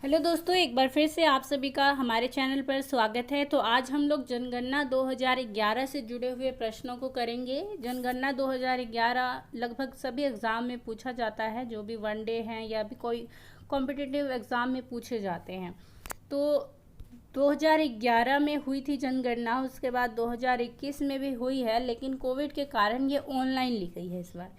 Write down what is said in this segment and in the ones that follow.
Hello दोस्तों, एक बार फिर से आप सभी का हमारे चैनल पर स्वागत है। तो आज हम लोग जनगणना 2011 से जुड़े हुए प्रश्नों को करेंगे। जनगणना 2011 लगभग सभी एग्ज़ाम में पूछा जाता है, जो भी वनडे हैं या भी कोई कॉम्पिटिटिव एग्ज़ाम में पूछे जाते हैं। तो 2011 में हुई थी जनगणना, उसके बाद 2021 में भी हुई है, लेकिन कोविड के कारण ये ऑनलाइन ली गई है इस बार।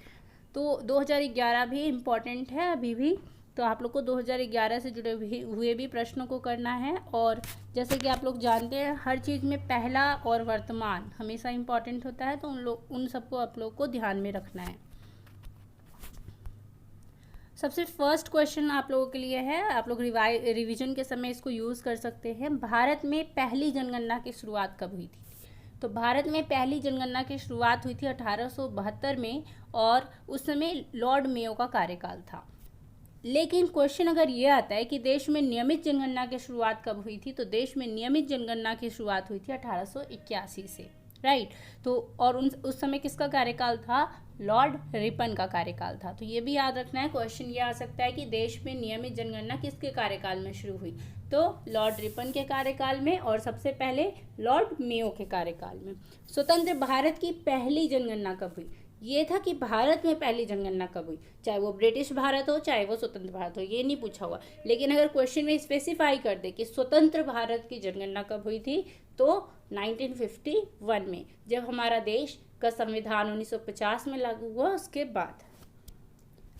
तो 2011 भी इम्पॉर्टेंट है अभी भी। तो आप लोग को 2011 से जुड़े हुए भी प्रश्नों को करना है। और जैसे कि आप लोग जानते हैं, हर चीज़ में पहला और वर्तमान हमेशा इम्पॉर्टेंट होता है, तो उन सबको आप लोग को ध्यान में रखना है। सबसे फर्स्ट क्वेश्चन आप लोगों के लिए है, आप लोग रिवीजन के समय इसको यूज़ कर सकते हैं। भारत में पहली जनगणना की शुरुआत कब हुई थी? तो भारत में पहली जनगणना की शुरुआत हुई थी 1872 में, और उस समय लॉर्ड मेयो का कार्यकाल था। लेकिन क्वेश्चन अगर ये आता है कि देश में नियमित जनगणना की शुरुआत कब हुई थी, तो देश में नियमित जनगणना की शुरुआत हुई थी 1881 से, राइट। तो और उस समय किसका कार्यकाल था? लॉर्ड रिपन का कार्यकाल था। तो ये भी याद रखना है। क्वेश्चन ये आ सकता है कि देश में नियमित जनगणना किसके कार्यकाल में शुरू हुई? तो लॉर्ड रिपन के कार्यकाल में, और सबसे पहले लॉर्ड मेयो के कार्यकाल में। स्वतंत्र भारत की पहली जनगणना कब हुई? ये था कि भारत में पहली जनगणना कब हुई, चाहे वो ब्रिटिश भारत हो चाहे वो स्वतंत्र भारत हो, ये नहीं पूछा हुआ। लेकिन अगर क्वेश्चन में स्पेसिफाई कर दे कि स्वतंत्र भारत की जनगणना कब हुई थी, तो 1951 में, जब हमारा देश का संविधान 1950 में लागू हुआ, उसके बाद।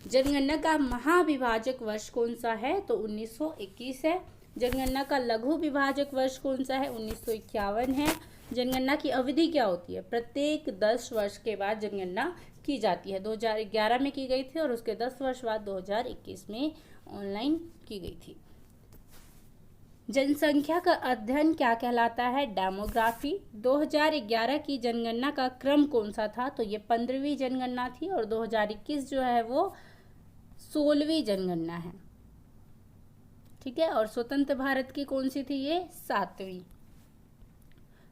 जनगणना का महाविभाजक वर्ष कौन सा है? तो 1921 है। जनगणना का लघु विभाजक वर्ष कौन सा है? 1951 है। जनगणना की अवधि क्या होती है? प्रत्येक 10 वर्ष के बाद जनगणना की जाती है। 2011 में की गई थी, और उसके 10 वर्ष बाद 2021 में ऑनलाइन की गई थी। जनसंख्या का अध्ययन क्या कहलाता है? डेमोग्राफी। 2011 की जनगणना का क्रम कौन सा था? तो ये 15वीं जनगणना थी, और 2021 जो है वो 16वीं जनगणना है, ठीक है। और स्वतंत्र भारत की कौन सी थी? ये 7वीं।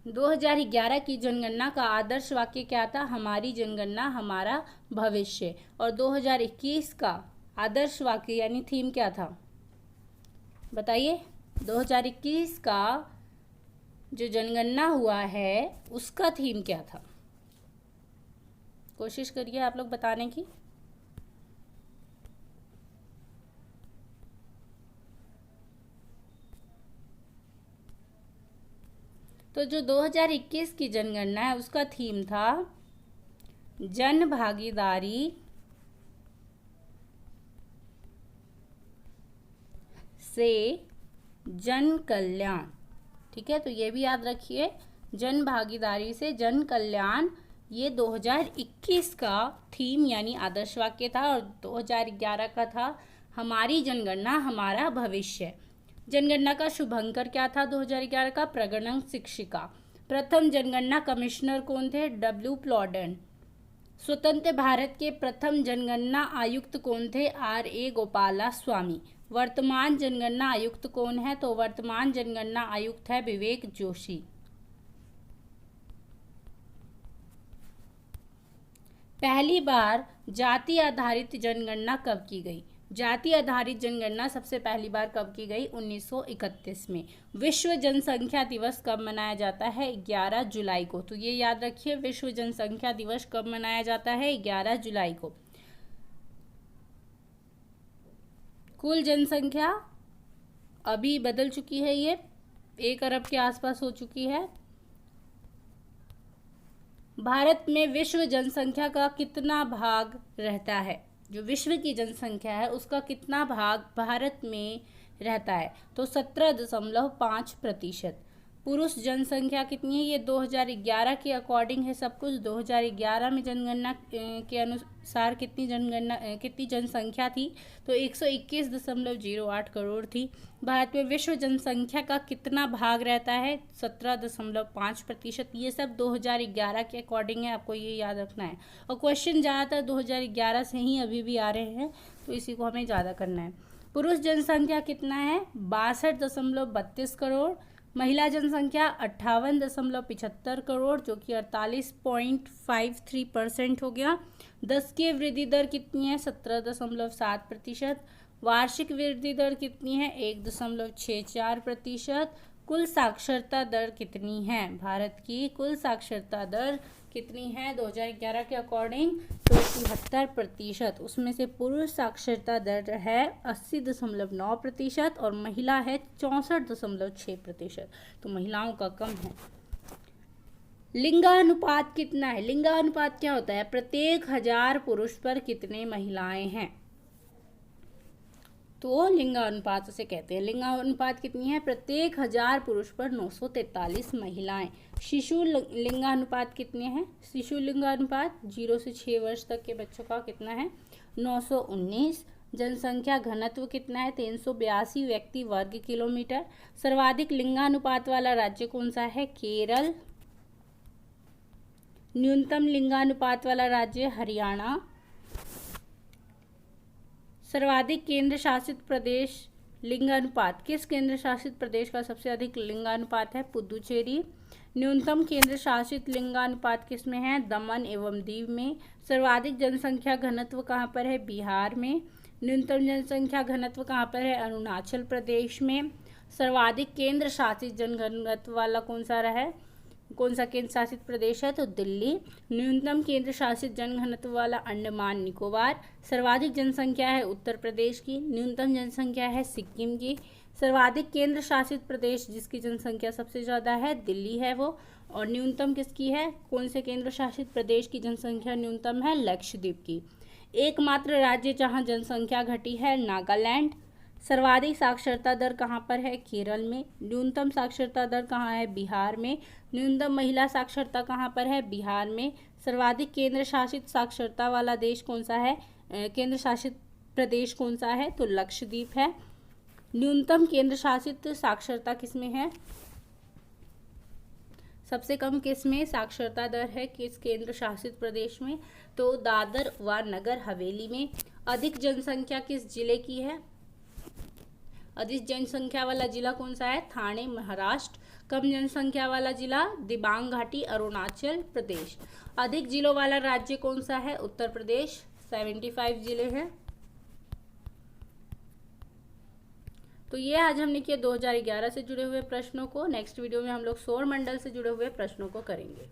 2011 की जनगणना का आदर्श वाक्य क्या था? हमारी जनगणना हमारा भविष्य। और 2021 का आदर्श वाक्य यानी थीम क्या था? बताइए। 2021 का जो जनगणना हुआ है उसका थीम क्या था? कोशिश करिए आप लोग बताने की। तो जो 2021 की जनगणना है उसका थीम था जन भागीदारी से जन कल्याण, ठीक है। तो ये भी याद रखिए, जन भागीदारी से जन कल्याण, ये 2021 का थीम यानी आदर्श वाक्य था। और 2011 का था हमारी जनगणना हमारा भविष्य। जनगणना का शुभंकर क्या था? 2011 का प्रगणन शिक्षिका। प्रथम जनगणना कमिश्नर कौन थे? डब्ल्यू प्लॉडेन। स्वतंत्र भारत के प्रथम जनगणना आयुक्त कौन थे? R.A. गोपाला स्वामी। वर्तमान जनगणना आयुक्त कौन है? तो वर्तमान जनगणना आयुक्त है विवेक जोशी। पहली बार जाति आधारित जनगणना कब की गई? जाति आधारित जनगणना सबसे पहली बार कब की गई? 1931 में। विश्व जनसंख्या दिवस कब मनाया जाता है? 11 जुलाई को। तो ये याद रखिए, विश्व जनसंख्या दिवस कब मनाया जाता है? 11 जुलाई को। कुल जनसंख्या अभी बदल चुकी है, ये 1 अरब के आसपास हो चुकी है। भारत में विश्व जनसंख्या का कितना भाग रहता है? जो विश्व की जनसंख्या है उसका कितना भाग भारत में रहता है? तो 17.5%। पुरुष जनसंख्या कितनी है? ये 2011 के अकॉर्डिंग है सब कुछ। 2011 में जनगणना के अनुसार कितनी जनसंख्या थी? तो 121.08 करोड़ थी। भारत में विश्व जनसंख्या का कितना भाग रहता है? 17.5%। ये सब 2011 के अकॉर्डिंग है, आपको ये याद रखना है। और क्वेश्चन ज़्यादातर 2011 से ही अभी भी आ रहे हैं, तो इसी को हमें ज़्यादा करना है। पुरुष जनसंख्या कितना है? 62.32 करोड़। महिला जनसंख्या 58.75 करोड़, जो कि 48.53% हो गया। 10 की वृद्धि दर कितनी है? 17.7%। वार्षिक वृद्धि दर कितनी है? 1.64%। कुल साक्षरता दर कितनी है? भारत की कुल साक्षरता दर कितनी है 2011 के अकॉर्डिंग? तो 73%। उसमें से पुरुष साक्षरता दर है 80.9% और महिला है 64.6%। तो महिलाओं का कम है। लिंगानुपात कितना है? लिंगानुपात क्या होता है? प्रत्येक 1000 पुरुष पर कितने महिलाएं हैं, तो लिंगानुपात उसे कहते हैं। लिंगानुपात कितनी है? प्रत्येक 1000 पुरुष पर 943 महिलाएं। शिशु लिंगानुपात कितने हैं? शिशु लिंगानुपात 0 से 6 वर्ष तक के बच्चों का कितना है? 919। जनसंख्या घनत्व कितना है? 382 व्यक्ति वर्ग किलोमीटर। सर्वाधिक लिंगानुपात वाला राज्य कौन सा है? केरल। न्यूनतम लिंगानुपात वाला राज्य हरियाणा। सर्वाधिक केंद्र शासित प्रदेश लिंगानुपात, किस केंद्र शासित प्रदेश का सबसे अधिक लिंगानुपात है? पुदुचेरी। न्यूनतम केंद्र शासित लिंगानुपात किस में है? दमन एवं दीव में। सर्वाधिक जनसंख्या घनत्व कहाँ पर है? बिहार में। न्यूनतम जनसंख्या घनत्व कहाँ पर है? अरुणाचल प्रदेश में। सर्वाधिक केंद्र शासित जनघनत्व वाला कौन सा रहा है? कौन सा केंद्र शासित प्रदेश है? तो दिल्ली। न्यूनतम केंद्र शासित जनघनत्व वाला अंडमान निकोबार। सर्वाधिक जनसंख्या है उत्तर प्रदेश की। न्यूनतम जनसंख्या है सिक्किम की। सर्वाधिक केंद्र शासित प्रदेश जिसकी जनसंख्या सबसे ज़्यादा है दिल्ली है वो, और न्यूनतम किसकी है? कौन से केंद्र शासित प्रदेश की जनसंख्या न्यूनतम है? लक्षद्वीप की। एकमात्र राज्य जहाँ जनसंख्या घटी है नागालैंड। सर्वाधिक साक्षरता दर कहाँ पर है? केरल में। न्यूनतम साक्षरता दर कहाँ है? बिहार में। न्यूनतम महिला साक्षरता कहाँ पर है? बिहार में। सर्वाधिक केंद्र शासित साक्षरता वाला देश कौन सा है? केंद्र शासित प्रदेश कौन सा है? तो लक्षद्वीप है। न्यूनतम केंद्र शासित साक्षरता किसमें है? सबसे कम किस में साक्षरता दर है? किस केंद्र शासित प्रदेश में? तो दादर व नगर हवेली में। अधिक जनसंख्या किस जिले की है? अधिक जनसंख्या वाला जिला कौन सा है? ठाणे महाराष्ट्र। कम जनसंख्या वाला जिला दिबांग घाटी अरुणाचल प्रदेश। अधिक जिलों वाला राज्य कौन सा है? उत्तर प्रदेश। 75 जिले हैं। तो ये आज हमने किया 2011 से जुड़े हुए प्रश्नों को। नेक्स्ट वीडियो में हम लोग सौर मंडल से जुड़े हुए प्रश्नों को करेंगे।